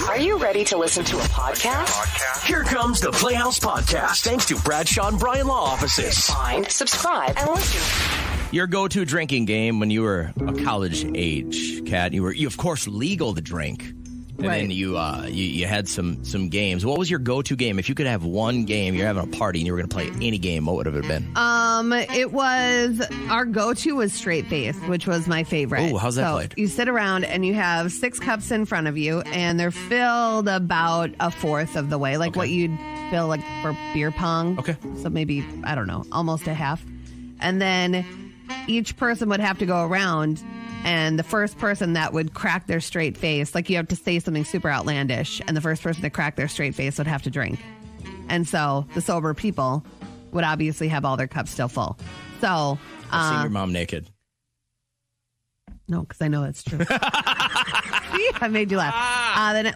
Are you ready to listen to a podcast? Here comes the Playhouse Podcast, thanks to Bradshaw and Bryan Law Offices. Find, subscribe, and listen. Your go-to drinking game when you were a college age, Kat, you of course legal to drink, and then you had some games. What was your go-to game? If you could have one game, you're having a party and you were going to play any game, what would it have been? It was, our go-to was straight face, which was my favorite. Oh, how's that played? You sit around and you have 6 cups in front of you, and they're filled about a fourth of the way, like what you'd fill like for beer pong. Okay. So maybe, I don't know, almost a half. And then each person would have to go around, and the first person that would crack their straight face, like you have to say something super outlandish, and the first person to crack their straight face would have to drink. And so the sober people would obviously have all their cups still full. So I've seen your mom naked. No, because I know that's true. See, I made you laugh. Then,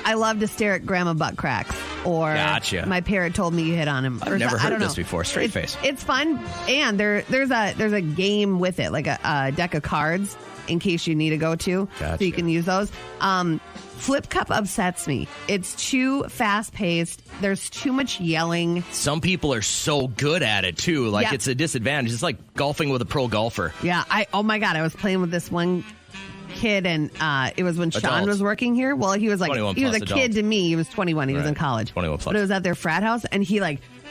I love to stare at grandma butt cracks. Or Gotcha. My parent told me you hit on him. I've never I heard don't this know. before. Straight face. It's fun, and there's a game with it, like a deck of cards in case you need to go to, Gotcha. so you can use those. Flip cup upsets me. It's too fast paced. There's too much yelling. Some people are so good at it too. Like it's a disadvantage. It's like golfing with a pro golfer. Yeah. Oh my God. I was playing with this one kid, and it was when Sean Adults. was working here. Well, he was like, he was a adults. kid to me. He was 21. He was in college. 21 plus. But it was at their frat house, and he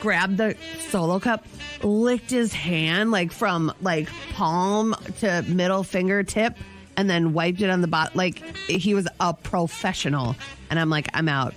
grabbed the solo cup, licked his hand from palm to middle fingertip, and then wiped it on the bottom. Like he was a professional. And I'm like, I'm out.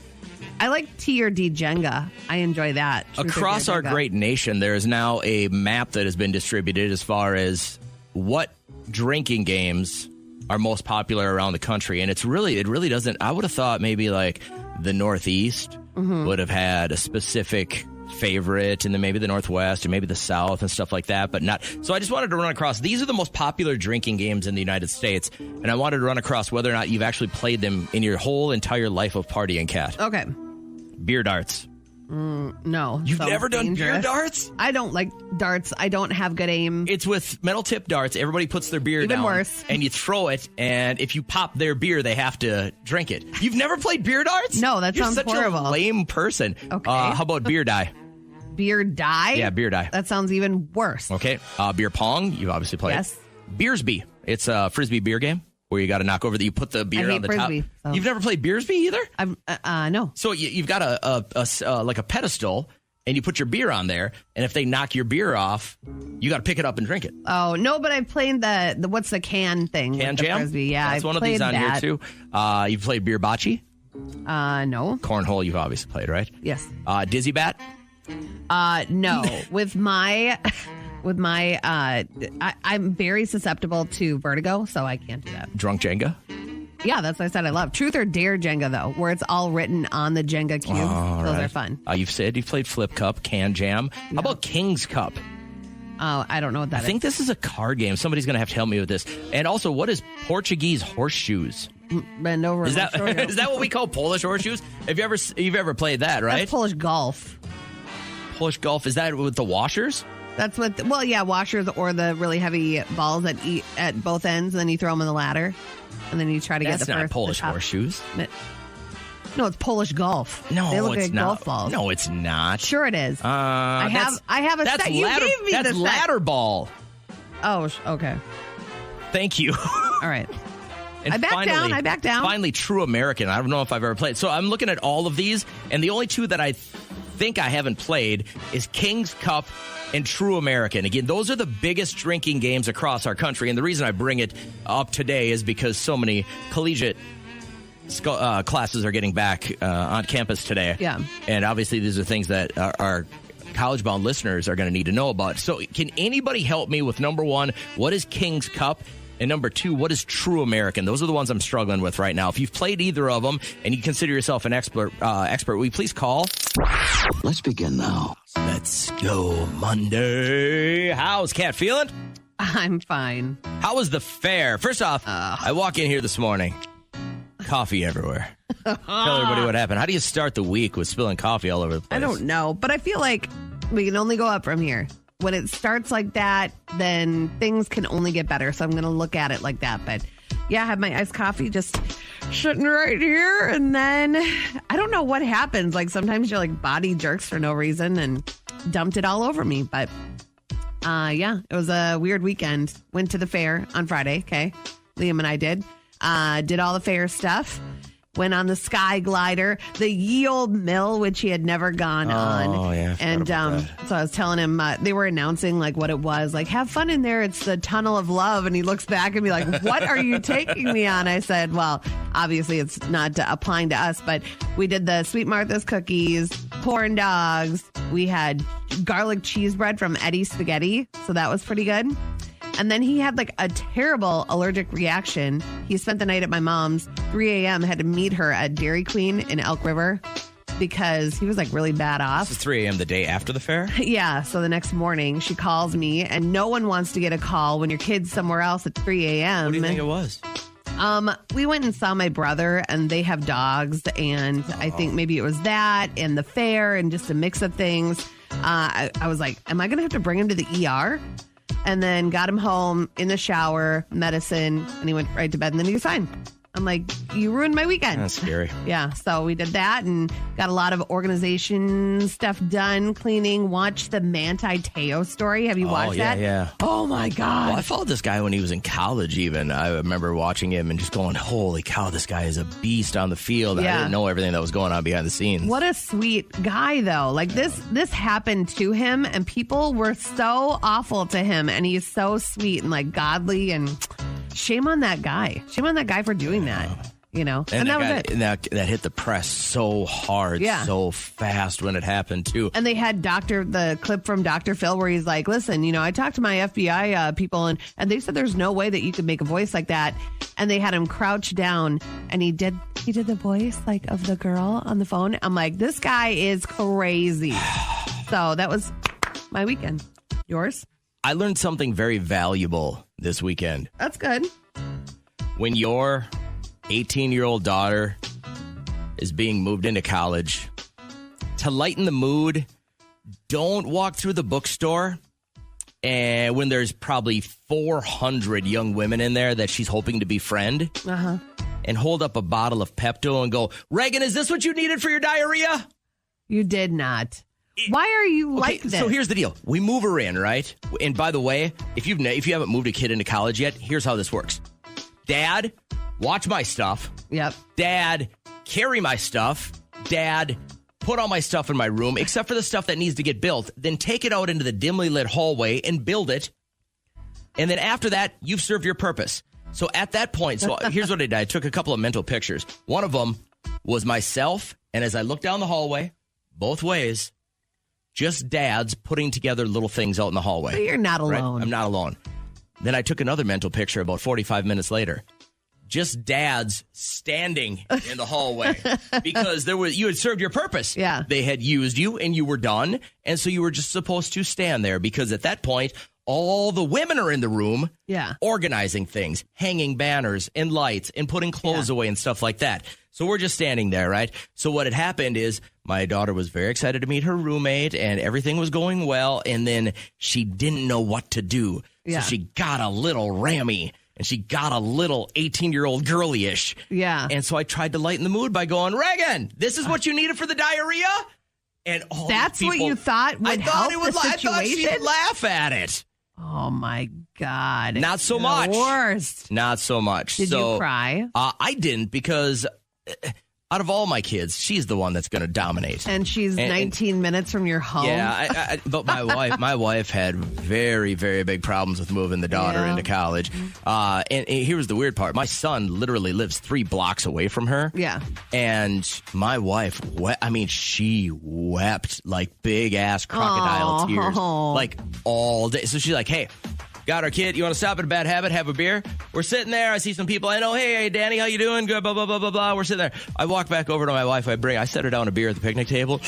I like T or D Jenga. I enjoy that. Across our great nation, there is now a map that has been distributed as far as what drinking games are most popular around the country. And it really doesn't. I would have thought maybe like the Northeast would have had a specific favorite, and then maybe the Northwest and maybe the South and stuff like that, but not. So I just wanted to run across, these are the most popular drinking games in the United States, and I wanted to run across whether or not you've actually played them in your whole entire life of partying, Kat. Okay. Beer darts. No. You've never done dangerous. beer darts? I don't like darts. I don't have good aim. It's with metal tip darts. Everybody puts their beer down. Even worse. And you throw it, and if you pop their beer, they have to drink it. You've never played beer darts? No, that sounds horrible. You're such a lame person. Okay. How about beer die? Beer die? Yeah, beer die. That sounds even worse. Okay. Beer pong, you've obviously played. Yes. Beersby. It's a Frisbee beer game where you got to knock over you put the beer on the Frisbee, top. so. You've never played Beersby either? No. So you've got a pedestal, and you put your beer on there, and if they knock your beer off, you got to pick it up and drink it. Oh, no, but I've played the what's the can thing? Can with the jam? Frisbee. Yeah, That's I've one of these played on that. here, too. You've played beer bocce? No. Cornhole, you've obviously played, right? Yes. Dizzy bat? No. I'm very susceptible to vertigo, so I can't do that. Drunk Jenga? Yeah, that's what I said I love. Truth or Dare Jenga, though, where it's all written on the Jenga cube. Those are fun. You've said you've played Flip Cup, Can Jam. How about King's Cup? Oh, I don't know what that is. I think this is a card game. Somebody's going to have to help me with this. And also, what is Portuguese horseshoes? Bend over. Is that is that what we call Polish horseshoes? You've ever played that, right? That's Polish golf. Polish golf, is that with the washers? That's what. Well, yeah, washers or the really heavy balls that eat at both ends, and then you throw them in the ladder, and then you try to get the That's not first. Polish the top. horseshoes. No, it's Polish golf. No, they look it's like not. golf balls. No, it's not. Sure, it is. I have a set. You gave me that's the set. ladder ball. Oh, okay. Thank you. All right. And I back down. Finally, True American. I don't know if I've ever played. So I'm looking at all of these, and the only two that I think I haven't played is King's Cup and True American. Again, those are the biggest drinking games across our country, and the reason I bring it up today is because so many collegiate classes are getting back on campus today. Yeah. And obviously, these are things that our college-bound listeners are going to need to know about. So can anybody help me with, number one, what is King's Cup? And number two, what is True American? Those are the ones I'm struggling with right now. If you've played either of them and you consider yourself an expert, will you please call? Let's begin now. Let's go Monday. How's Kat feeling? I'm fine. How was the fair? First off, I walk in here this morning. Coffee everywhere. Tell everybody what happened. How do you start the week with spilling coffee all over the place? I don't know, but I feel like we can only go up from here. When it starts like that, then things can only get better. So I'm going to look at it like that. But yeah, I had my iced coffee, just sitting right here. And then I don't know what happens. Like sometimes your like body jerks for no reason and dumped it all over me. But yeah, it was a weird weekend. Went to the fair on Friday. Okay. Liam and I did all the fair stuff. Went on the Sky Glider, the Ye Old Mill, which he had never gone on. Oh, yeah. And so I was telling him, they were announcing like what it was. Like, have fun in there. It's the Tunnel of Love. And he looks back at me like, what are you taking me on? I said, well, obviously it's not applying to us, but we did the Sweet Martha's cookies, corn dogs. We had garlic cheese bread from Eddie's Spaghetti. So that was pretty good. And then he had like a terrible allergic reaction. He spent the night at my mom's, 3 a.m., had to meet her at Dairy Queen in Elk River because he was like really bad off. This is 3 a.m. the day after the fair? Yeah. So the next morning she calls me, and no one wants to get a call when your kid's somewhere else at 3 a.m. What do you think it was? We went and saw my brother, and they have dogs. And I think maybe it was that and the fair and just a mix of things. I was like, am I going to have to bring him to the ER? And then got him home in the shower, medicine, and he went right to bed, and then he was fine. I'm like, you ruined my weekend. That's scary. Yeah, so we did that and got a lot of organization stuff done, cleaning, watched the Manti Te'o story. Have you watched that? Yeah. Oh, my God. Well, I followed this guy when he was in college even. I remember watching him and just going, holy cow, this guy is a beast on the field. Yeah. I didn't know everything that was going on behind the scenes. What a sweet guy, though. Like, this happened to him, and people were so awful to him, and he's so sweet and, like, godly, and shame on that guy. Shame on that guy for doing that, you know? And that was guy, it. and that hit the press so hard, so fast when it happened, too. And they had the clip from Dr. Phil where he's like, listen, you know, I talked to my FBI people, and they said there's no way that you could make a voice like that. And they had him crouch down, and he did the voice like of the girl on the phone. I'm like, this guy is crazy. So that was my weekend. Yours? I learned something very valuable this weekend. That's good. When your 18-year-old daughter is being moved into college, to lighten the mood, don't walk through the bookstore and when there's probably 400 young women in there that she's hoping to befriend, and hold up a bottle of Pepto and go, Reagan, is this what you needed for your diarrhea? You did not. Why are you like this? So here's the deal. We move her in, right? And by the way, if you haven't moved a kid into college yet, here's how this works. Dad, watch my stuff. Yep. Dad, carry my stuff. Dad, put all my stuff in my room, except for the stuff that needs to get built. Then take it out into the dimly lit hallway and build it. And then after that, you've served your purpose. So at that point, so here's what I did. I took a couple of mental pictures. One of them was myself, and as I looked down the hallway, both ways, just dads putting together little things out in the hallway. But you're not alone. Right? I'm not alone. Then I took another mental picture about 45 minutes later. Just dads standing in the hallway because you had served your purpose. Yeah. They had used you and you were done. And so you were just supposed to stand there because at that point, all the women are in the room organizing things, hanging banners and lights and putting clothes away and stuff like that. So we're just standing there, right? So what had happened is my daughter was very excited to meet her roommate and everything was going well. And then she didn't know what to do. Yeah. So she got a little rammy and she got a little 18-year-old girly-ish. Yeah. And so I tried to lighten the mood by going, Reagan, this is what you needed for the diarrhea? And all that's these people, what you thought would help the situation? I thought she'd laugh at it. Oh, my God. Not so much. Worst. Not so much. Did you cry? I didn't because out of all my kids, she's the one that's going to dominate. And she's 19 minutes from your home. Yeah, but my wife had very, very big problems with moving the daughter into college. And here was the weird part. My son literally lives 3 blocks away from her. Yeah. And my wife, she wept like big-ass crocodile tears. Like all day. So she's like, hey, got our kid. You want to stop at a bad habit, have a beer? We're sitting there. I see some people I know. Hey, Danny, how you doing? Good, blah, blah, blah, blah, blah. We're sitting there. I walk back over to my wife. I set her down a beer at the picnic table.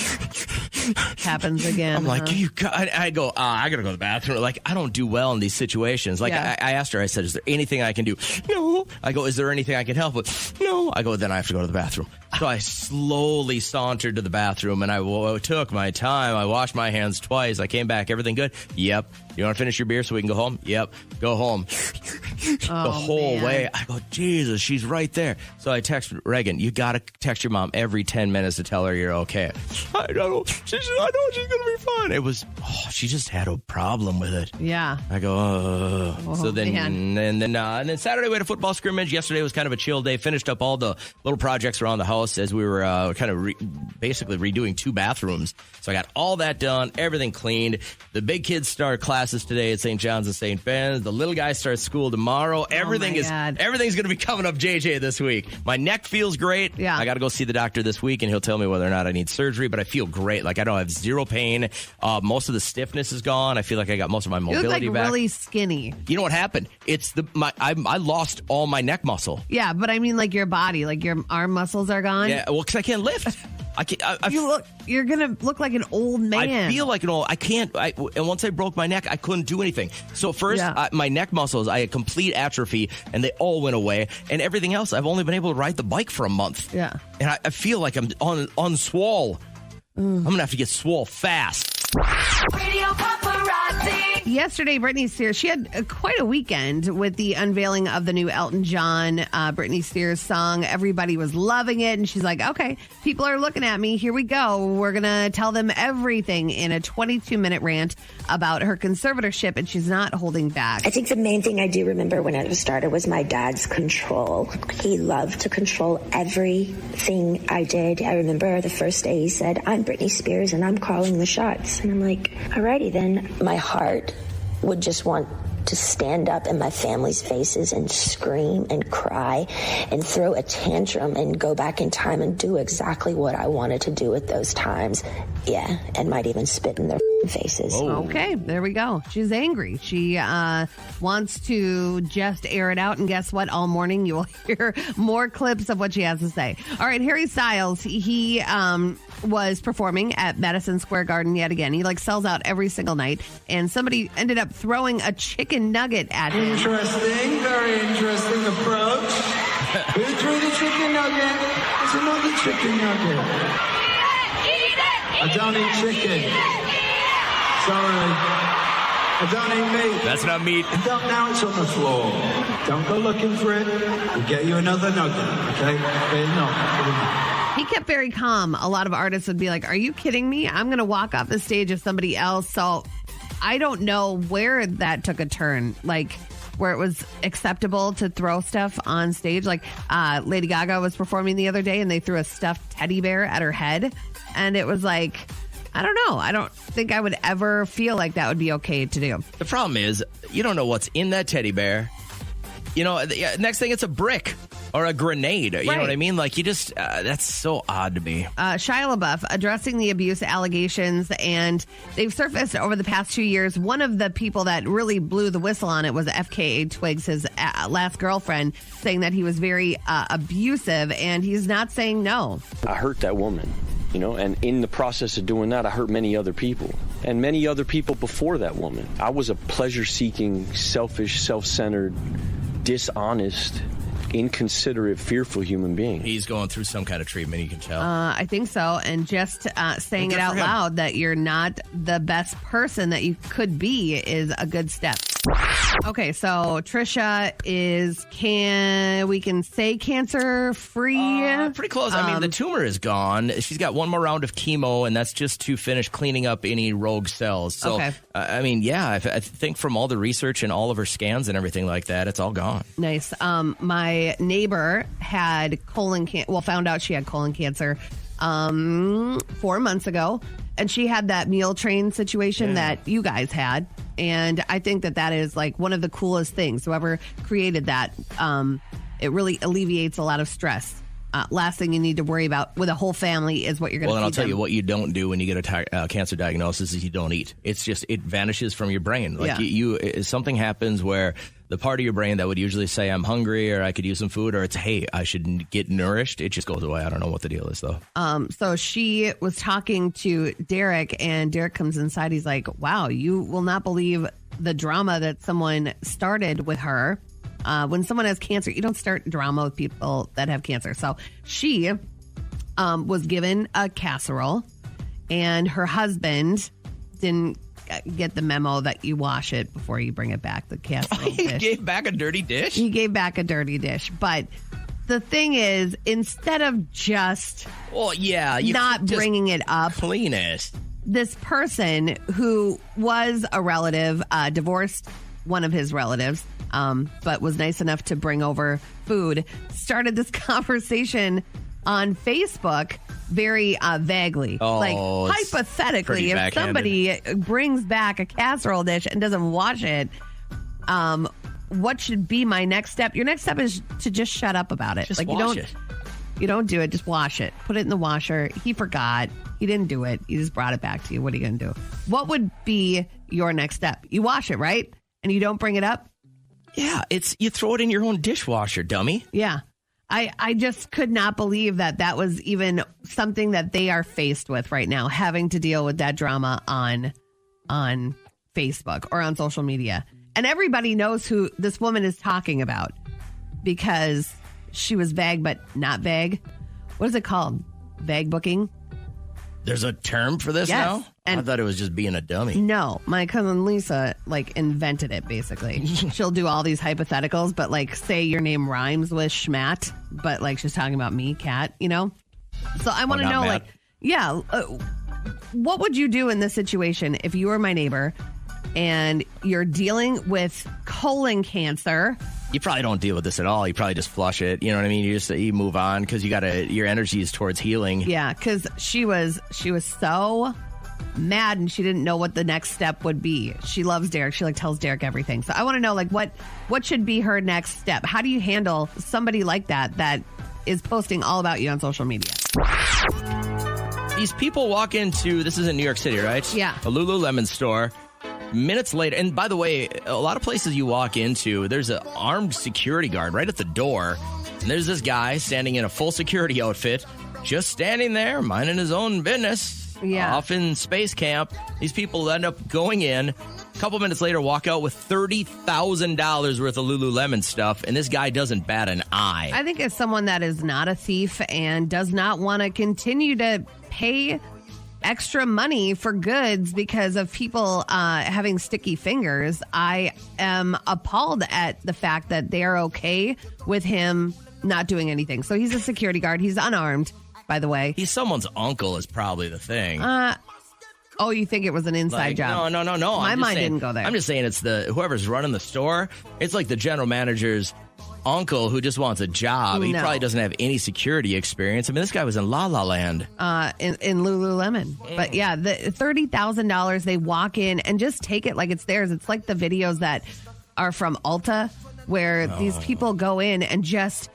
Happens again. I'm like, I go, I got to go to the bathroom. Like, I don't do well in these situations. Like, I asked her, I said, is there anything I can do? No. I go, is there anything I can help with? No. I go, then I have to go to the bathroom. So I slowly sauntered to the bathroom, and I took my time. I washed my hands twice. I came back. Everything good? Yep. You want to finish your beer so we can go home? Yep. Go home. the whole way. I go, Jesus, she's right there. So I text Reagan, you got to text your mom every 10 minutes to tell her you're okay. I know she's going to be fine. It was, she just had a problem with it. Yeah. I go, so then, and then Saturday we had a football scrimmage. Yesterday was kind of a chill day. Finished up all the little projects around the house as we were kind of basically redoing 2 bathrooms. So I got all that done, everything cleaned. The big kids start classes today at St. John's and St. Ben's. The little guy starts school tomorrow. Everything's going to be coming up JJ this week. My neck feels great. Yeah. I got to go see the doctor this week, and he'll tell me whether or not I need surgery, but I feel great. Like, I don't have zero pain. Most of the stiffness is gone. I feel like I got most of my mobility you look back. really skinny. You know what happened? It's I lost all my neck muscle. Yeah, but I mean, like, your body, like your arm muscles are gone. Yeah, well, because I can't lift. I can't. You're gonna look like an old man. I feel like an old. I can't. And once I broke my neck, I couldn't do anything. So first, my neck muscles, I had complete atrophy, and they all went away. And everything else, I've only been able to ride the bike for a month. Yeah, and I feel like I'm on swole. I'm gonna have to get swole fast. Radio Paparazzi. Yesterday, Britney Spears, she had quite a weekend with the unveiling of the new Elton John Britney Spears song. Everybody was loving it, and she's like, okay, people are looking at me. Here we go. We're going to tell them everything in a 22-minute rant about her conservatorship, and she's not holding back. I think the main thing I do remember when I started was my dad's control. He loved to control everything I did. I remember the first day he said, I'm Britney Spears, and I'm calling the shots. And I'm like, alrighty then. My heart would just want to stand up in my family's faces and scream and cry and throw a tantrum and go back in time and do exactly what I wanted to do at those times. Yeah, and might even spit in their faces. Oh. Okay, there we go. She's angry. She wants to just air it out, and guess what? All morning you will hear more clips of what she has to say. All right, Harry Styles, he was performing at Madison Square Garden yet again. He sells out every single night, and somebody ended up throwing a chicken nugget at him. Interesting, very interesting approach. Who threw the chicken nugget? It's another chicken nugget. I don't eat chicken. Sorry. I don't eat meat. That's not meat. Now it's on the floor. Don't go looking for it. We'll get you another nugget, okay? He kept very calm. A lot of artists would be like, are you kidding me? I'm going to walk off the stage of somebody else. So I don't know where that took a turn, where it was acceptable to throw stuff on stage. Lady Gaga was performing the other day, and they threw a stuffed teddy bear at her head. And it was I don't know. I don't think I would ever feel like that would be okay to do. The problem is, you don't know what's in that teddy bear. You know, next thing it's a brick or a grenade. You know what I mean? That's so odd to me. Shia LaBeouf addressing the abuse allegations, and they've surfaced over the past 2 years. One of the people that really blew the whistle on it was FKA Twigs, his last girlfriend, saying that he was very abusive, and he's not saying no. I hurt that woman. And in the process of doing that, I hurt many other people. And many other people before that woman. I was a pleasure-seeking, selfish, self-centered, dishonest, inconsiderate, fearful human being. He's going through some kind of treatment, you can tell. I think so. And just saying it out loud that you're not the best person that you could be is a good step. Okay, so Trisha is, we can say cancer-free? Pretty close. I mean, the tumor is gone. She's got one more round of chemo, and that's just to finish cleaning up any rogue cells. So, okay. I think from all the research and all of her scans and everything like that, it's all gone. Nice. My neighbor had found out she had colon cancer 4 months ago. And she had that meal train situation that you guys had. And I think that is one of the coolest things. Whoever created that, it really alleviates a lot of stress. Last thing you need to worry about with a whole family is what you're going to feed Well, and I'll tell them. you what you don't do when you get a cancer diagnosis is you don't eat. It's just, it vanishes from your brain. Something happens where the part of your brain that would usually say, I'm hungry, or I could use some food, or it's, hey, I should get nourished, it just goes away. I don't know what the deal is, though. So she was talking to Derek, and Derek comes inside. He's like, wow, you will not believe the drama that someone started with her. When someone has cancer, you don't start drama with people that have cancer. So she was given a casserole, and her husband didn't get the memo that you wash it before you bring it back, the casserole He dish. gave back a dirty dish? He gave back a dirty dish. But the thing is, instead of just Well, yeah. You not just bringing it up, clean it. this person who was a relative, divorced one of his relatives, but was nice enough to bring over food, started this conversation on Facebook very vaguely. Oh, like, it's hypothetically, pretty if backhanded. somebody brings back a casserole dish and doesn't wash it, what should be my next step? Your next step is to just shut up about it. Just like, wash it. You don't do it. Just wash it. Put it in the washer. He forgot. He didn't do it. He just brought it back to you. What are you going to do? What would be your next step? You wash it, right? And you don't bring it up? Yeah, you throw it in your own dishwasher, dummy. Yeah. I just could not believe that was even something that they are faced with right now, having to deal with that drama on Facebook or on social media. And everybody knows who this woman is talking about because she was vague, but not vague. What is it called? Vague booking? There's a term for this Yes. now? And- I thought it was just being a dummy. No, my cousin Lisa invented it basically. She'll do all these hypotheticals, but say your name rhymes with schmat, but she's talking about me, Kat, So I want to not know, Matt. what would you do in this situation if you were my neighbor and you're dealing with colon cancer? You probably don't deal with this at all. You probably just flush it. You know what I mean? You move on because your energy is towards healing. Yeah, because she was so mad and she didn't know what the next step would be. She loves Derek. She tells Derek everything. So I want to know what should be her next step? How do you handle somebody like that is posting all about you on social media? These people walk into, this is in New York City, right? Yeah. A Lululemon store. Minutes later, and by the way, a lot of places you walk into, there's an armed security guard right at the door. And there's this guy standing in a full security outfit, just standing there, minding his own business. Yeah. Off in space camp. These people end up going in. A couple minutes later, walk out with $30,000 worth of Lululemon stuff, and this guy doesn't bat an eye. I think as someone that is not a thief and does not want to continue to pay extra money for goods because of people having sticky fingers, I am appalled at the fact that they are okay with him not doing anything. So he's a security guard. He's unarmed, by the way. He's someone's uncle is probably the thing. Oh, you think it was an inside job? No. My I'm just mind saying- didn't go there. I'm just saying it's whoever's running the store. It's like the general manager's uncle who just wants a job. He No. probably doesn't have any security experience. I mean, this guy was in La La Land. In Lululemon. But yeah, the $30,000, they walk in and just take it like it's theirs. It's like the videos that are from Ulta where these people go in and just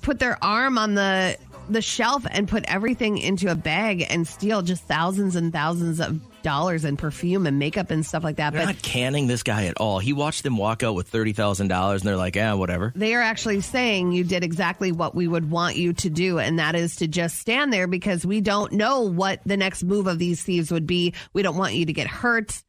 put their arm on the shelf and put everything into a bag and steal just thousands and thousands of dollars in perfume and makeup and stuff like that. They're But not canning this guy at all. He watched them walk out with $30,000 and they're like, whatever. they are actually saying you did exactly what we would want you to do, and that is to just stand there because we don't know what the next move of these thieves would be. We don't want you to get hurt.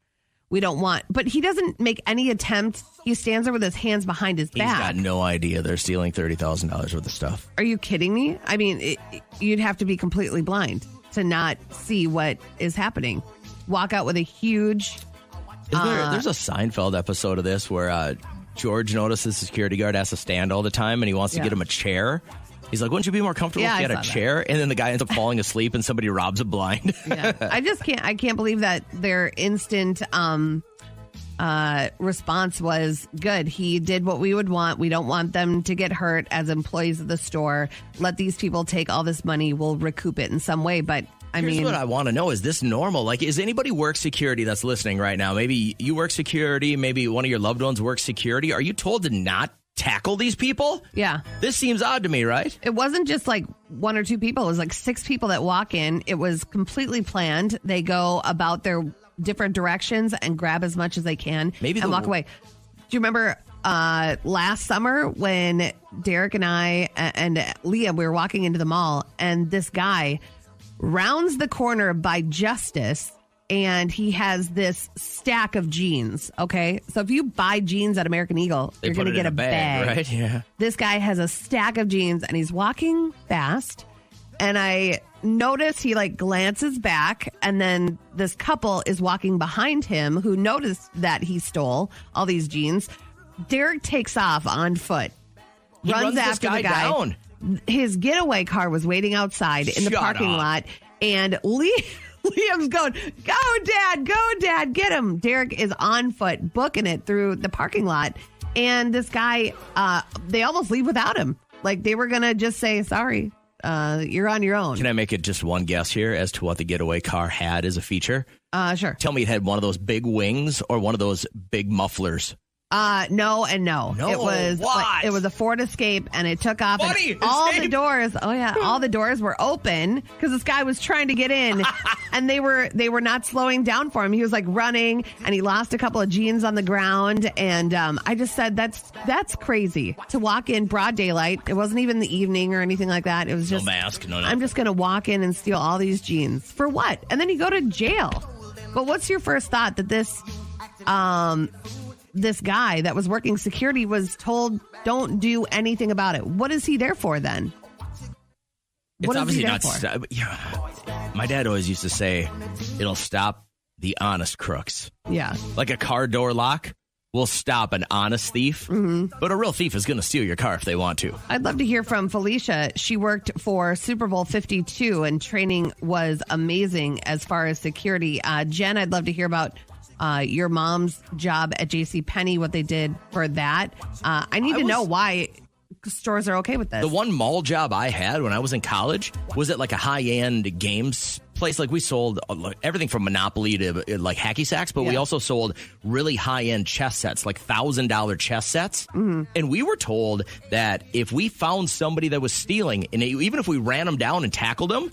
We don't want, but he doesn't make any attempt. He stands there with his hands behind his He's back. got no idea they're stealing $30,000 worth of stuff. Are you kidding me? I mean, you'd have to be completely blind to not see what is happening. Walk out with a huge. There's a Seinfeld episode of this where George notices the security guard has to stand all the time and he wants to Yeah. get him a chair. He's like, wouldn't you be more comfortable Yeah, if you I had a saw that. chair? And then the guy ends up falling asleep and somebody robs a blind. Yeah. I can't believe that their instant response was good. He did what we would want. We don't want them to get hurt as employees of the store. Let these people take all this money. We'll recoup it in some way. But Here's what I want to know. Is this normal? Is anybody work security that's listening right now? Maybe you work security. Maybe one of your loved ones works security. Are you told to not tackle these people? yeah. This seems odd to me, right? It wasn't just one or two people. It was 6 people that walk in. It was completely planned. They go about their different directions and grab as much as they can and walk away. Do you remember last summer when Derek and I and Leah, we were walking into the mall and this guy rounds the corner by Justice and he has this stack of jeans. Okay. So if you buy jeans at American Eagle, They you're put going to it get in a bag, bag. right? Yeah. This guy has a stack of jeans and he's walking fast. And I notice he like glances back, and then this couple is walking behind him who noticed that he stole all these jeans. Derek takes off on foot, runs this after the guy down. His getaway car was waiting outside in the Shut parking up. lot, and Liam's going, go, Dad, get him. Derek is on foot, booking it through the parking lot, and this guy, they almost leave without him. Like they were going to just say, sorry, you're on your own. Can I make it just one guess here as to what the getaway car had as a feature? Sure. Tell me it had one of those big wings or one of those big mufflers. No and no. No, It was what? it was a Ford Escape, and it took off. Buddy, And all Escape. the doors. Oh yeah, all the doors were open because this guy was trying to get in, and they were not slowing down for him. He was like running, and he lost a couple of jeans on the ground. And I just said that's crazy to walk in broad daylight. It wasn't even the evening or anything like that. It was just No mask, no. I'm just gonna walk in and steal all these jeans for what? And then you go to jail. But what's your first thought that this guy that was working security was told don't do anything about it? What is he there for then? It's obviously not. for? My dad always used to say, "It'll stop the honest crooks." Yeah. Like a car door lock will stop an honest thief, but a real thief is going to steal your car if they want to. I'd love to hear from Felicia. She worked for Super Bowl 52, and training was amazing as far as security. Jen, I'd love to hear about your mom's job at JCPenney, what they did for that. I need to know why stores are okay with this. The one mall job I had when I was in college was at like a high-end games place. Like we sold everything from Monopoly to like hacky sacks, but we also sold really high-end chess sets, like $1,000 chess sets. Mm-hmm. And we were told that if we found somebody that was stealing, and even if we ran them down and tackled them,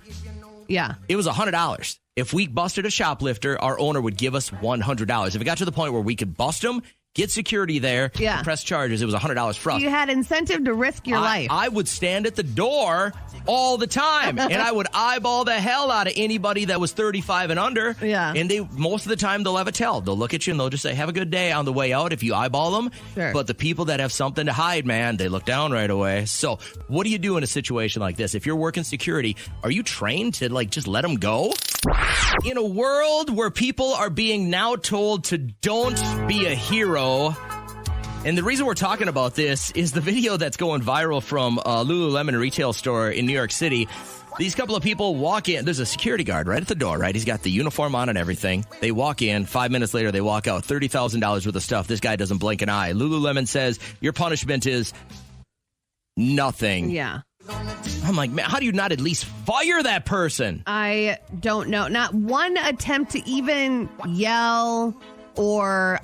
it was $100. If we busted a shoplifter, our owner would give us $100. If it got to the point where we could bust them, get security there, and press charges, it was $100 for us. You had incentive to risk your life. I would stand at the door all the time, and I would eyeball the hell out of anybody that was 35 and under. Yeah. And most of the time, they'll have a tell. They'll look at you, and they'll just say, have a good day on the way out if you eyeball them. Sure. But the people that have something to hide, man, they look down right away. So what do you do in a situation like this? If you're working security, are you trained to, like, just let them go? In a world where people are being now told to don't be a hero, and the reason we're talking about this is the video that's going viral from Lululemon retail store in New York City. These couple of people walk in. There's a security guard right at the door, right? He's got the uniform on and everything. They walk in. 5 minutes later, they walk out. $30,000 worth of stuff. This guy doesn't blink an eye. Lululemon says, your punishment is nothing. Yeah. I'm like, man, how do you not at least fire that person? I don't know. Not one attempt to even yell or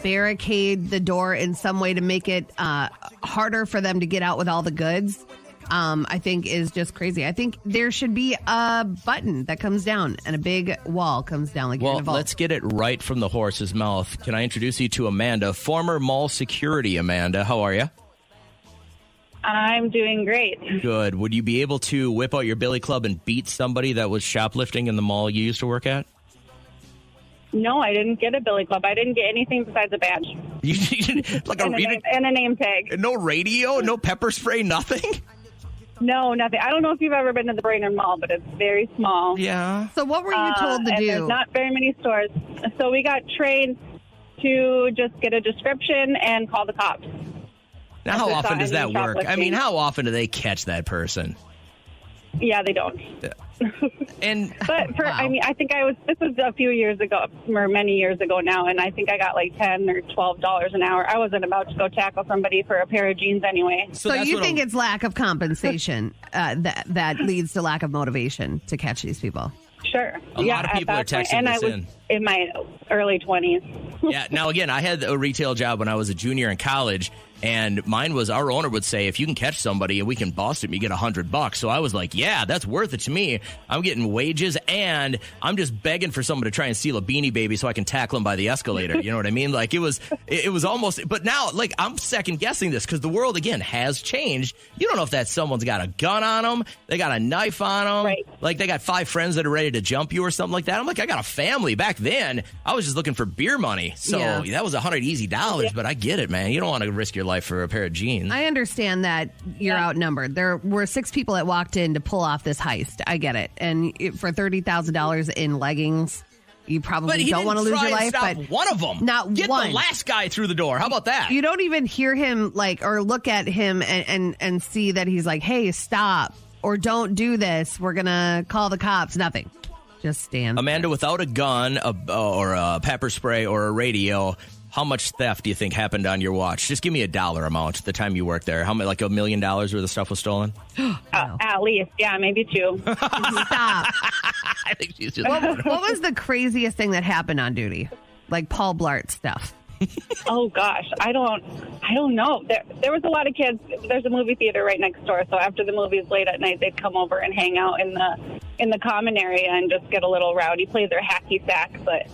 barricade the door in some way to make it harder for them to get out with all the goods, I think is just crazy. I think there should be a button that comes down and a big wall comes down like you're in a vault. Let's get it right from the horse's mouth. Can I introduce you to Amanda, former mall security? Amanda, how are you? I'm doing great. Good. Would you be able to whip out your billy club and beat somebody that was shoplifting in the mall you used to work at? No, I didn't get a billy club. I didn't get anything besides a badge. Like and a name tag. No radio, no pepper spray, nothing? No, nothing. I don't know if you've ever been to the Brainerd Mall, but it's very small. Yeah. So what were you told to and do? There's not very many stores. So we got trained to just get a description and call the cops. Now, how often does that work? I mean, shoplifting. how often do they catch that person? Yeah, they don't. And But I think this was a few years ago, or many years ago now, and I think I got like $10 or $12 an hour. I wasn't about to go tackle somebody for a pair of jeans anyway. So you think it's lack of compensation that leads to lack of motivation to catch these people? Sure. A lot of people are texting and this I was in my early 20s. Yeah. Now, again, I had a retail job when I was a junior in college, and mine was our owner would say, if you can catch somebody and we can bust him, you get $100. So I was like, yeah, that's worth it to me. I'm getting wages, and I'm just begging for someone to try and steal a Beanie Baby so I can tackle him by the escalator. You know what I mean? Like it was almost, but now like I'm second guessing this because the world again has changed. You don't know if that someone's got a gun on them, they got a knife on them, right. Like they got 5 friends that are ready to jump you or something like that. I'm like, I got a family. Back then, I was just looking for beer money. So that was $100 easy dollars, but I get it, man. You don't want to risk your life life for a pair of jeans. I understand that you're outnumbered. There were 6 people that walked in to pull off this heist. I get it. And for $30,000 in leggings, you probably don't want to lose your life. But one of them. Not Get one. the last guy through the door. How about that? You don't even hear him or look at him and see that he's like, hey, stop, or don't do this. We're going to call the cops. Nothing. Just stand. Amanda, without a gun or a pepper spray or a radio, how much theft do you think happened on your watch? Just give me a dollar amount the time you worked there. How much, like $1 million worth of stuff was stolen? At least, yeah, maybe 2. Stop. I think she's just... What was the craziest thing that happened on duty? Like Paul Blart stuff. Oh gosh, I don't know. There was a lot of kids. There's a movie theater right next door, so after the movies late at night, they'd come over and hang out in the common area and just get a little rowdy, play their hacky sack. But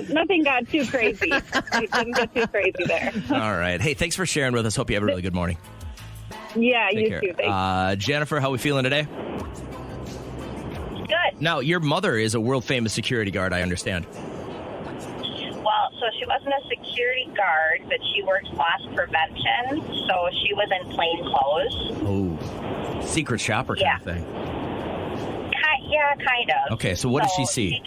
nothing got too crazy. It didn't get too crazy there. All right. Hey, thanks for sharing with us. Hope you have a really good morning. Yeah, Take you care. too. Thanks. Jennifer, how are we feeling today? Good. Now, your mother is a world famous security guard, I understand. Well, so she wasn't a security guard, but she worked loss prevention, so she was in plain clothes. Oh, secret shopper kind of thing. Yeah, kind of. Okay, so what did she see?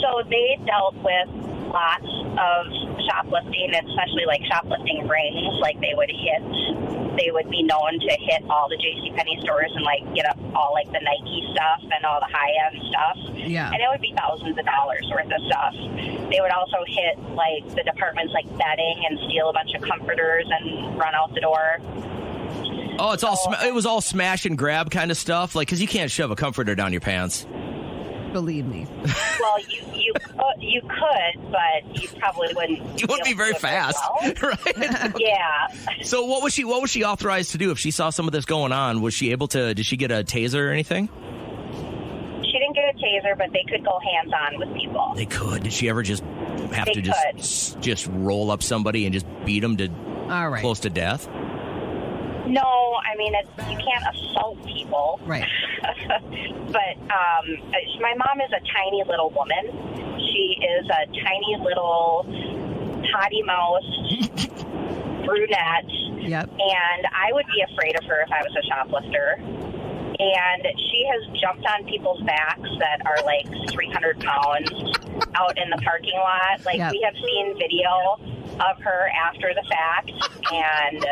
So they dealt with lots of shoplifting, especially like shoplifting rings. Like they would be known to hit all the JCPenney stores and like get up all like the Nike stuff and all the high-end stuff. Yeah. And it would be thousands of dollars worth of stuff. They would also hit like the departments like bedding and steal a bunch of comforters and run out the door. Oh, it was all smash and grab kind of stuff, like because you can't shove a comforter down your pants. Believe me. Well, you could, but you probably wouldn't. You wouldn't be very fast, right? Yeah. So what was she authorized to do if she saw some of this going on? Was she able to? Did she get a taser or anything? She didn't get a taser, but they could go hands-on with people. They could. Did she ever just have They to just roll up somebody and just beat them to close to death? No, I mean, you can't assault people. Right. But my mom is a tiny little woman. She is a tiny little potty mouth brunette. Yep. And I would be afraid of her if I was a shoplifter. And she has jumped on people's backs that are like 300 pounds out in the parking lot. Like, we have seen video of her after the fact, and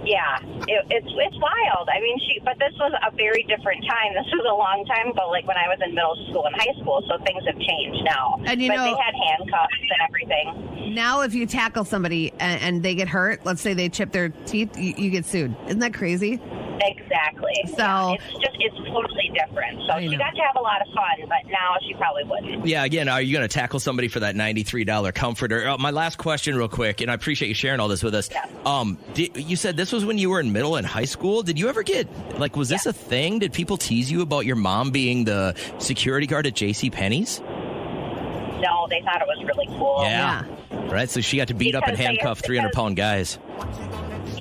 yeah, it's wild. I mean, but this was a very different time. This was a long time ago, like when I was in middle school and high school, so things have changed now. And but they had handcuffs and everything. Now, if you tackle somebody and they get hurt, let's say they chip their teeth, you get sued. Isn't that crazy? Exactly. So it's totally different. So she got to have a lot of fun, but now she probably wouldn't. Yeah, again, are you going to tackle somebody for that $93 comforter? My last question real quick, and I appreciate you sharing all this with us. Yeah. You said this was when you were in middle and high school. Did you ever get, like, was this a thing? Did people tease you about your mom being the security guard at JCPenney's? No, they thought it was really cool. Yeah. Right, so she got to beat up and handcuff 300-pound guys.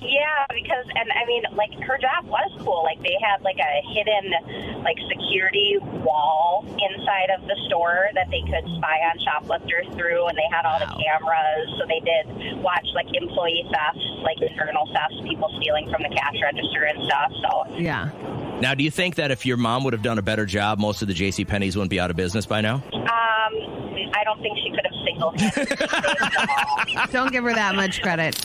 Yeah, because, and I mean, like, her job was cool. Like, they had, like, a hidden, like, security wall inside of the store that they could spy on shoplifters through, and they had all the cameras, so they did watch, like, employee thefts, like, internal thefts, people stealing from the cash register and stuff, so. Yeah. Now, do you think that if your mom would have done a better job, most of the JCPenney's wouldn't be out of business by now? I don't think she could have single-handedly. Don't give her that much credit.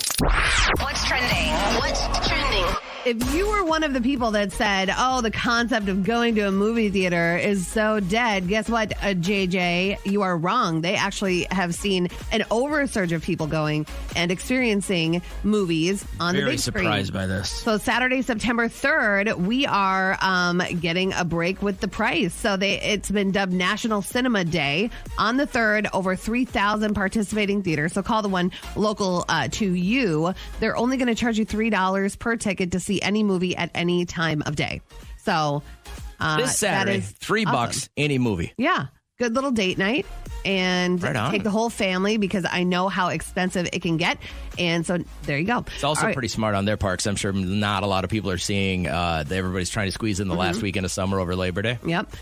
What's trending? What's trending? If you were one of the people that said, oh, the concept of going to a movie theater is so dead, guess what, JJ? You are wrong. They actually have seen an oversurge of people going and experiencing movies on the big screen. Very surprised by this. So Saturday, September 3rd, we are getting a break with the price. So it's been dubbed National Cinema Day. On the 3rd, over 3,000 participating theaters. So call the one local to you. They're only going to charge you $3 per ticket to see any movie at any time of day. So this Saturday, that is $3, awesome. any movie. Yeah. Good little date night. and Right on. take the whole family because I know how expensive it can get. And so there you go. It's also pretty smart on their part because I'm sure not a lot of people are seeing that everybody's trying to squeeze in the last weekend of summer over Labor Day. Yep.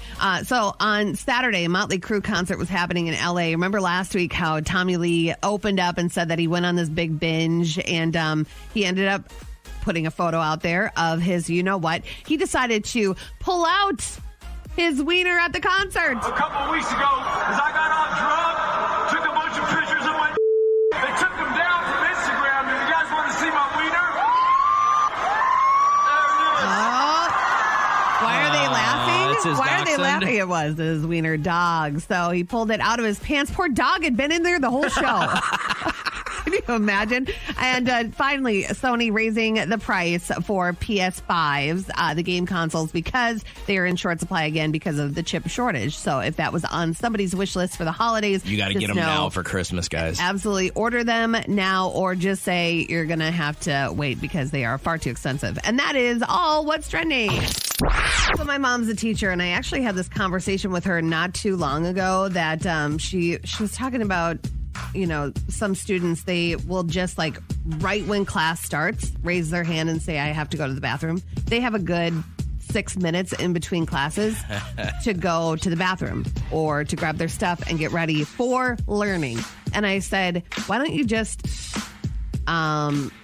So on Saturday, a Motley Crue concert was happening in L.A. Remember last week how Tommy Lee opened up and said that he went on this big binge and he ended up putting a photo out there of his you-know-what. He decided to pull out his wiener at the concert. A couple of weeks ago, as I got all drunk, took a bunch of pictures of my they took them down from Instagram. Do you guys want to see my wiener? There it is. Why are they laughing? That's his Why are they dachshund. laughing? It was his wiener dog. So he pulled it out of his pants. Poor dog had been in there the whole show. Can you imagine? And finally, Sony raising the price for PS5s, the game consoles, because they are in short supply again because of the chip shortage. So if that was on somebody's wish list for the holidays, You got to get them now for Christmas, guys. absolutely order them now, or just say you're going to have to wait because they are far too expensive. And that is all what's trending. So my mom's a teacher, and I actually had this conversation with her not too long ago that she was talking about, some students, they will just like right when class starts, raise their hand and say, I have to go to the bathroom. They have a good 6 minutes in between classes to go to the bathroom or to grab their stuff and get ready for learning. And I said, why don't you just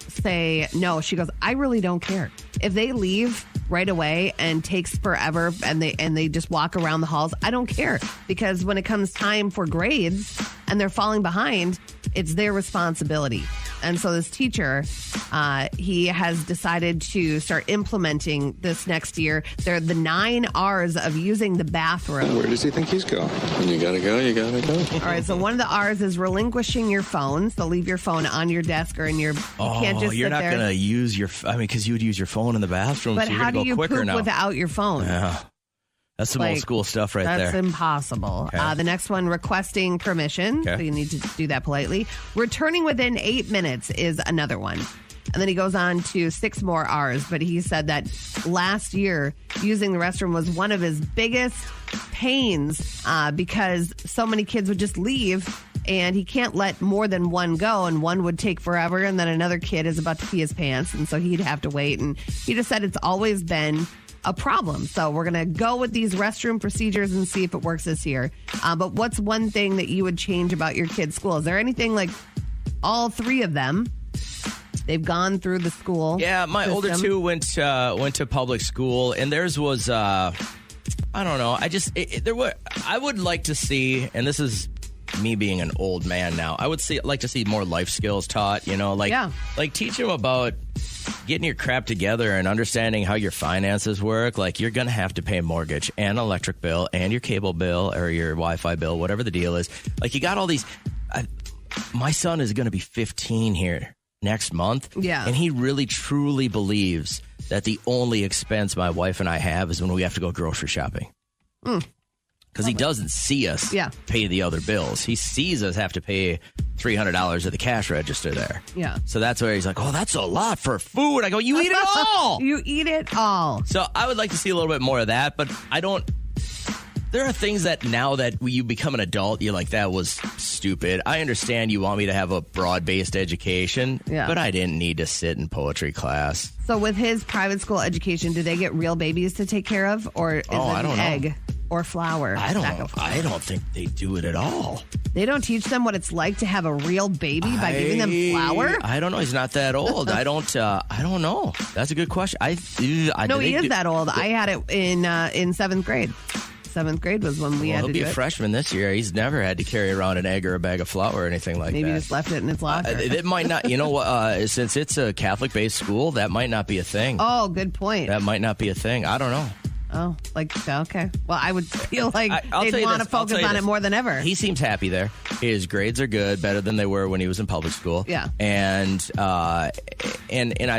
say no? She goes, I really don't care. If they leave right away and takes forever and they just walk around the halls, I don't care, because when it comes time for grades and they're falling behind, it's their responsibility. And so this teacher, he has decided to start implementing this next year. They're the 9 R's of using the bathroom. Where does he think he's going? When you gotta go, you gotta go. All right, so one of the R's is relinquishing your phone. So leave your phone on your desk or in your. You can't just you're sit not there. going to use your. Because you would use your phone in the bathroom. But so you're how gonna do you go quicker poop now. without your phone? Yeah. That's some old school stuff right That's there. impossible. Okay. The next one, requesting permission. Okay. So you need to do that politely. Returning within 8 minutes is another one. And then he goes on to 6 more R's. But he said that last year, using the restroom was one of his biggest pains because so many kids would just leave. And he can't let more than one go, and one would take forever, and then another kid is about to pee his pants, and so he'd have to wait. And he just said it's always been a problem. So we're going to go with these restroom procedures and see if it works this year. But what's one thing that you would change about your kids' school? Is there anything like all 3 of them? They've gone through the school. Yeah, my system. older 2 went to public school, and theirs was I don't know. I would like to see, and this is me being an old man now, I would like to see more life skills taught. Like teach them about getting your crap together and understanding how your finances work. Like, you're going to have to pay a mortgage and electric bill and your cable bill or your Wi-Fi bill, whatever the deal is. Like, you got all these. My son is going to be 15 here next month. Yeah. And he really, truly believes that the only expense my wife and I have is when we have to go grocery shopping. Because he doesn't see us pay the other bills. He sees us have to pay $300 at the cash register there. Yeah. So that's where he's like, oh, that's a lot for food. I go, you eat it all. You eat it all. So I would like to see a little bit more of that, but I don't. There are things that now that you become an adult, you're like, that was stupid. I understand you want me to have a broad-based education, but I didn't need to sit in poetry class. So with his private school education, do they get real babies to take care of, or is it an egg or flour? I don't think they do it at all. They don't teach them what it's like to have a real baby by giving them flour? I don't know. He's not that old. I don't know. That's a good question. No, he is that old. I had it in 7th grade. 7th grade was when we had to do it. He'll be a freshman this year. He's never had to carry around an egg or a bag of flour or anything like that. Maybe just left it in its locker. It might not. You know what? Since it's a Catholic-based school, that might not be a thing. Oh, good point. That might not be a thing. I don't know. Oh, okay. Well, I would feel like they'd want to focus on it more than ever. He seems happy there. His grades are good, better than they were when he was in public school. Yeah. And I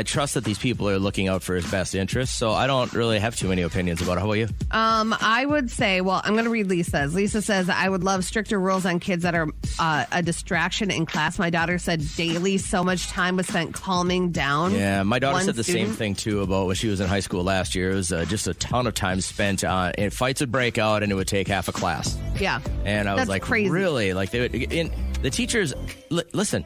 trust that these people are looking out for his best interests, so I don't really have too many opinions about it. How about you? I would say, well, I'm going to read Lisa's. Lisa says, I would love stricter rules on kids that are a distraction in class. My daughter said daily so much time was spent calming down. Yeah, my daughter said the student. same thing, too, about when she was in high school last year. It was just a ton of time spent on it. Fights would break out, and it would take half a class. Yeah. And I was That's like, crazy. really? Like, the teachers, listen,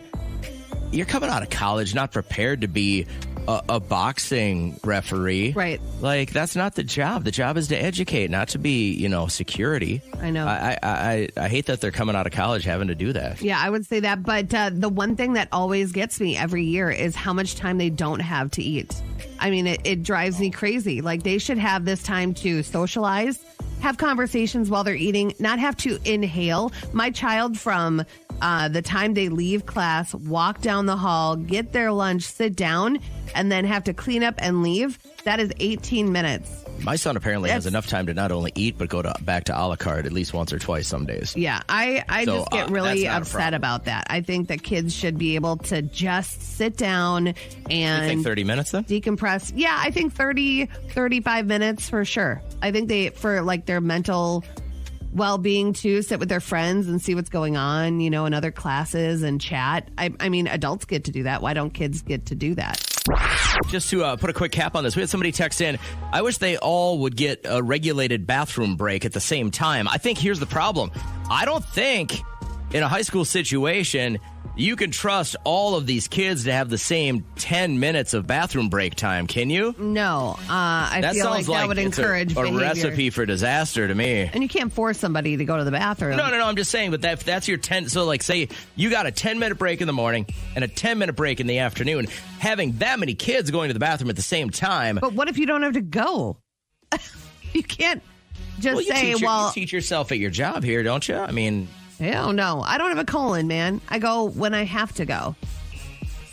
you're coming out of college not prepared to be a boxing referee. Right. Like, that's not the job. The job is to educate, not to be, security. I know. I hate that they're coming out of college having to do that. Yeah, I would say that. But the one thing that always gets me every year is how much time they don't have to eat. I mean, it drives me crazy. Like, they should have this time to socialize, have conversations while they're eating, not have to inhale. My child, from the time they leave class, walk down the hall, get their lunch, sit down, and then have to clean up and leave, that is 18 minutes. My son apparently has enough time to not only eat, but go back to a la carte at least once or twice some days. Yeah, I So, just get really that's not a upset problem. about that. I think that kids should be able to just sit down and You think 30 minutes then? decompress. Yeah, I think 30, 35 minutes for sure. I think for like their mental well-being too, sit with their friends and see what's going on, in other classes and chat. I mean, adults get to do that. Why don't kids get to do that? Just to put a quick cap on this, we had somebody text in, I wish they all would get a regulated bathroom break at the same time. I think here's the problem. I don't think in a high school situation you can trust all of these kids to have the same 10 minutes of bathroom break time, can you? No, I That feel sounds like that would it's encourage a behavior. recipe for disaster to me. And you can't force somebody to go to the bathroom. No, I'm just saying, but that's your 10. So, like, say you got a 10-minute break in the morning and a 10-minute break in the afternoon. Having that many kids going to the bathroom at the same time. But what if you don't have to go? You can't just you say, you teach yourself at your job here, don't you? I mean, hell no. I don't have a colon, man. I go when I have to go.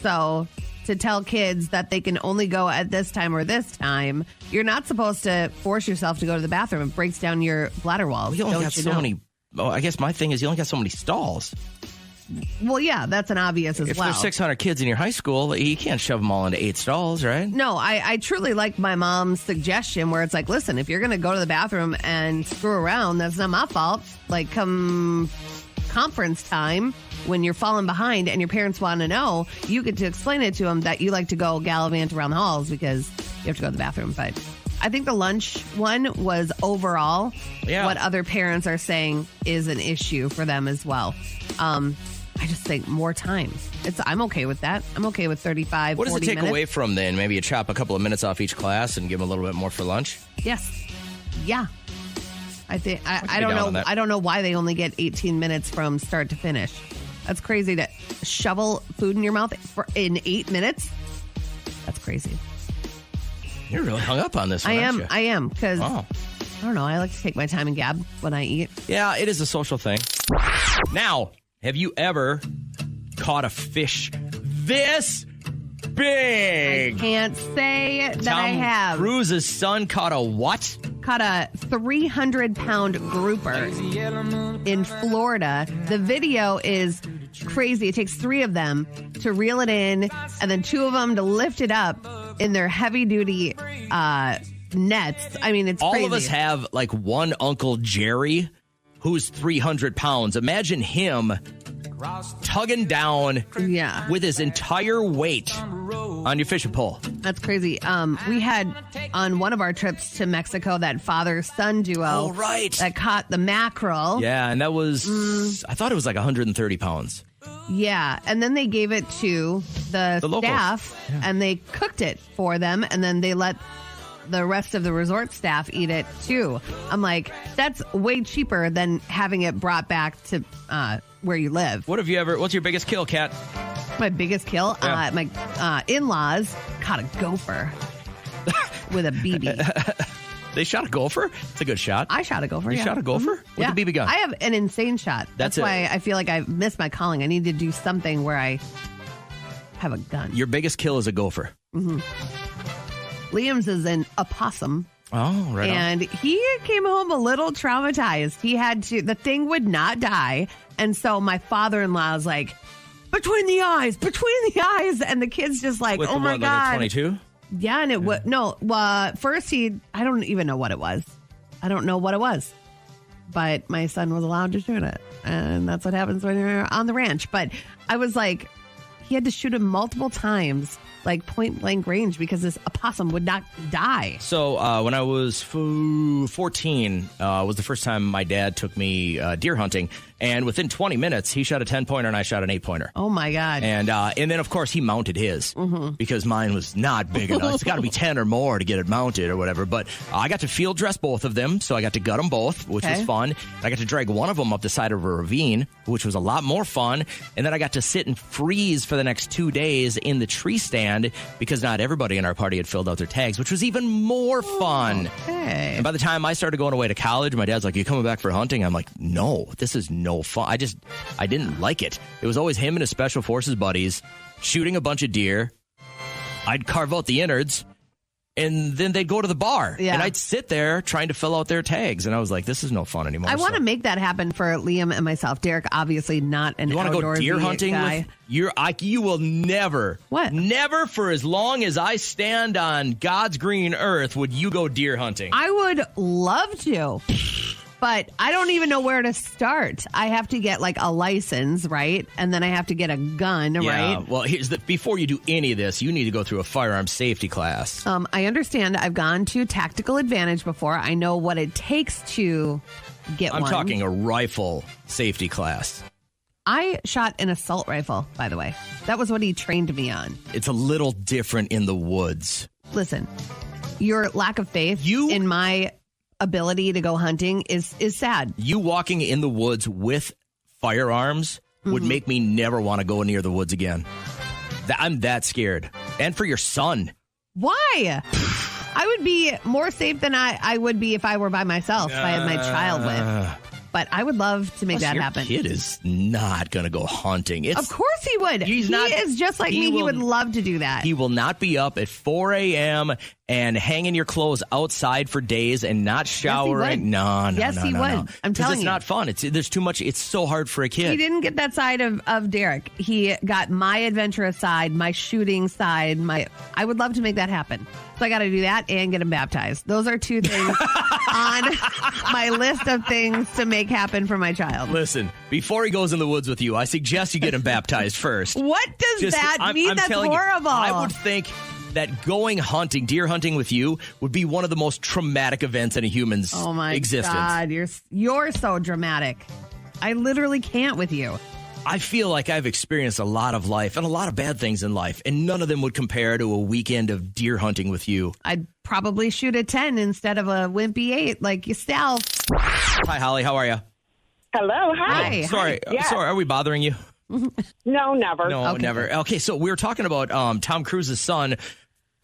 So to tell kids that they can only go at this time or this time, you're not supposed to force yourself to go to the bathroom. It breaks down your bladder walls. you only don't got you so know? many. Oh, I guess my thing is you only got so many stalls. Well, yeah, that's an obvious as If well. there's 600 kids in your high school, you can't shove them all into 8 stalls, right? No, I truly like my mom's suggestion where it's like, listen, if you're going to go to the bathroom and screw around, that's not my fault. Like, come conference time when you're falling behind and your parents want to know, you get to explain it to them that you like to go gallivant around the halls because you have to go to the bathroom. But I think the lunch one was overall what other parents are saying is an issue for them as well. I just think more time. I'm okay with that. I'm okay with 35, What does it 40 take minutes. away from then? Maybe you chop a couple of minutes off each class and give them a little bit more for lunch? Yes. Yeah. I think I be don't down on know. that. I don't know why they only get 18 minutes from start to finish. That's crazy to shovel food in your mouth in 8 minutes. That's crazy. You're really hung up on this one, aren't you? I am because Oh. I don't know. I like to take my time and gab when I eat. Yeah, it is a social thing. Now, have you ever caught a fish this big? I can't say that Tom I have. Cruise's son caught a what? Caught a 300-pound grouper in Florida. The video is crazy. It takes 3 of them to reel it in, and then 2 of them to lift it up in their heavy-duty nets. I mean, it's All crazy. of us have like one Uncle Jerry who's 300 pounds. Imagine him tugging down with his entire weight on your fishing pole. That's crazy. We had on one of our trips to Mexico that father-son duo. Oh, right. That caught the mackerel. Yeah, and that was, I thought it was like 130 pounds. Yeah, and then they gave it to the locals. staff, and they cooked it for them, and then they let the rest of the resort staff eat it too. I'm like, that's way cheaper than having it brought back to where you live. What's your biggest kill, Kat? My biggest kill? Yeah. My in-laws caught a gopher with a BB. They shot a gopher? It's a good shot. I shot a gopher. You yeah. shot a gopher? Mhm. With a BB gun? I have an insane shot. That's it. why I feel like I missed my calling. I need to do something where I have a gun. Your biggest kill is a gopher. Mm-hmm. Liam's is an opossum. Oh, right. And he came home a little traumatized. The thing would not die. And so my father-in-law was like, between the eyes. And the kid's just like, With oh my God. Like 22? Yeah, and it was, first I don't even know what it was. I don't know what it was. But my son was allowed to shoot it. And that's what happens when you're on the ranch. But I was like, he had to shoot him multiple times, like point blank range, because this opossum would not die. So when I was 14, was the first time my dad took me deer hunting. And within 20 minutes, he shot a 10-pointer and I shot an 8-pointer. Oh, my God. And then, of course, he mounted his because mine was not big enough. It's got to be 10 or more to get it mounted or whatever. But I got to field dress both of them, so I got to gut them both, which was fun. And I got to drag one of them up the side of a ravine, which was a lot more fun. And then I got to sit and freeze for the next 2 days in the tree stand because not everybody in our party had filled out their tags, which was even more fun. Okay. And by the time I started going away to college, my dad's like, you coming back for hunting? I'm like, no, this is no fun. I didn't like it. It was always him and his special forces buddies shooting a bunch of deer. I'd carve out the innards and then they'd go to the bar. Yeah. And I'd sit there trying to fill out their tags. And I was like, this is no fun anymore. I want to make that happen for Liam and myself. Derek, obviously not an outdoorsy guy. You want to go deer hunting with you will never. What? Never for as long as I stand on God's green earth would you go deer hunting. I would love to. But I don't even know where to start. I have to get like a license, right? And then I have to get a gun, right? Well, before you do any of this, you need to go through a firearm safety class. I understand. I've gone to Tactical Advantage before. I know what it takes to get one. I'm talking a rifle safety class. I shot an assault rifle, by the way. That was what he trained me on. It's a little different in the woods. Listen, your lack of faith in my ability to go hunting is sad. You walking in the woods with firearms would make me never want to go near the woods again. I'm that scared. And for your son. Why? I would be more safe than I would be if I were by myself, if I had my child with. But I would love to make that happen. Your kid is not going to go hunting. Of course he would. He is just like me. He would love to do that. He will not be up at 4 a.m. and hanging your clothes outside for days and not showering. Yes, he would. I'm telling you. It's not fun. There's too much. It's so hard for a kid. He didn't get that side of Derek. He got my adventurous side, my shooting side. I would love to make that happen. So I got to do that and get him baptized. Those are two things on my list of things to make happen for my child. Listen, before he goes in the woods with you, I suggest you get him baptized first. What does that mean? That's horrible. I would think that going hunting, deer hunting with you would be one of the most traumatic events in a human's existence. Oh my God, you're so dramatic. I literally can't with you. I feel like I've experienced a lot of life and a lot of bad things in life, and none of them would compare to a weekend of deer hunting with you. I'd probably shoot a 10 instead of a wimpy 8 like yourself. Hi, Holly. How are you? Hello. Hi. Sorry. Yes. Sorry. Are we bothering you? No, never. No, never. Okay, so we were talking about Tom Cruise's son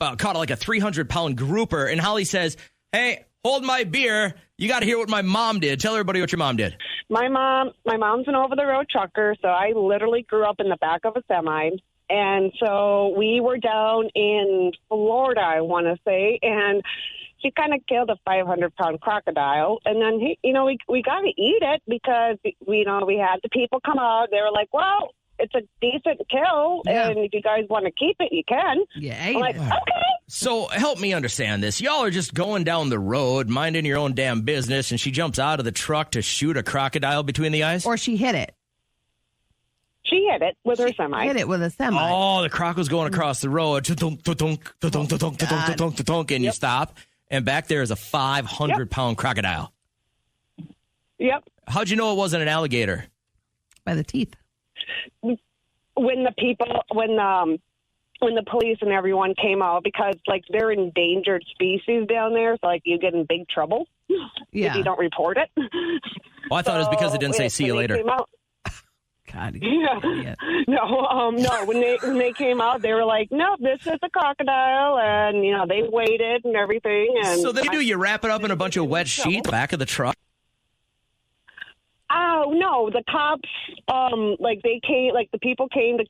caught like a 300-pound grouper, and Holly says, hey, hold my beer. You got to hear what my mom did. Tell everybody what your mom did. My mom's an over-the-road trucker, so I literally grew up in the back of a semi. And so we were down in Florida, I want to say, and she kind of killed a 500-pound crocodile. And then, we got to eat it because, we had the people come out. They were like, well, it's a decent kill, and if you guys want to keep it, you can. Yeah. I'm like, okay. So help me understand this. Y'all are just going down the road, minding your own damn business, and she jumps out of the truck to shoot a crocodile between the eyes? Or she hit it. She hit it with her semi. Hit it with a semi. Oh, the croc was going across the road. And you stop, and back there is a 500-pound crocodile. Yep. How'd you know it wasn't an alligator? By the teeth. When the police and everyone came out, because like they're endangered species down there, so like you get in big trouble if you don't report it. Well, I thought it was because it didn't say "see you later." God, yeah. No. When they came out, they were like, "No, this is a crocodile," and they waited and everything. And so they do. You wrap it up in a bunch of wet sheet back of the truck. Oh no, the cops, the people came to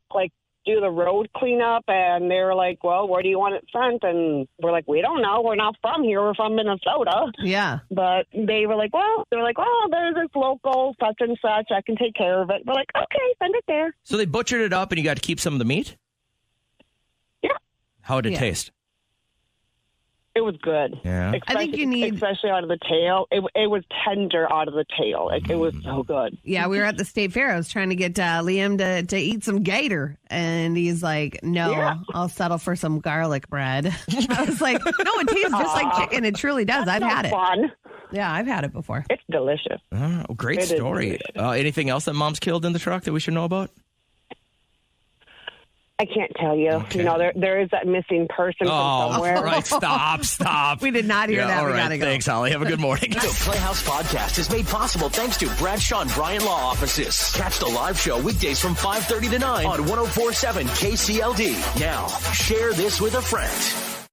do the road cleanup, and they were like, well, where do you want it sent? And we're like, we don't know. We're not from here. We're from Minnesota. Yeah. But they were like, well, there's this local such and such. I can take care of it. We're like, okay, send it there. So they butchered it up and you got to keep some of the meat? Yeah. How did it taste? It was good. Yeah. I think you need... Especially out of the tail. It was tender out of the tail. Like, it was so good. Yeah, we were at the state fair. I was trying to get Liam to eat some gator. And he's like, no, I'll settle for some garlic bread. I was like, no, it tastes just like chicken. It truly does. I've had it. Fun. Yeah, I've had it before. It's delicious. Oh, great story. Anything else that Mom's killed in the truck that we should know about? I can't tell you. Okay. You know, there is that missing person from somewhere. All right, stop. We did not hear that. All we right, gotta go. thanks, Holly. Have a good morning. The Playhouse Podcast is made possible thanks to Bradshaw and Bryan Law Offices. Catch the live show weekdays from 5:30 to 9 on 104.7 KCLD. Now, share this with a friend.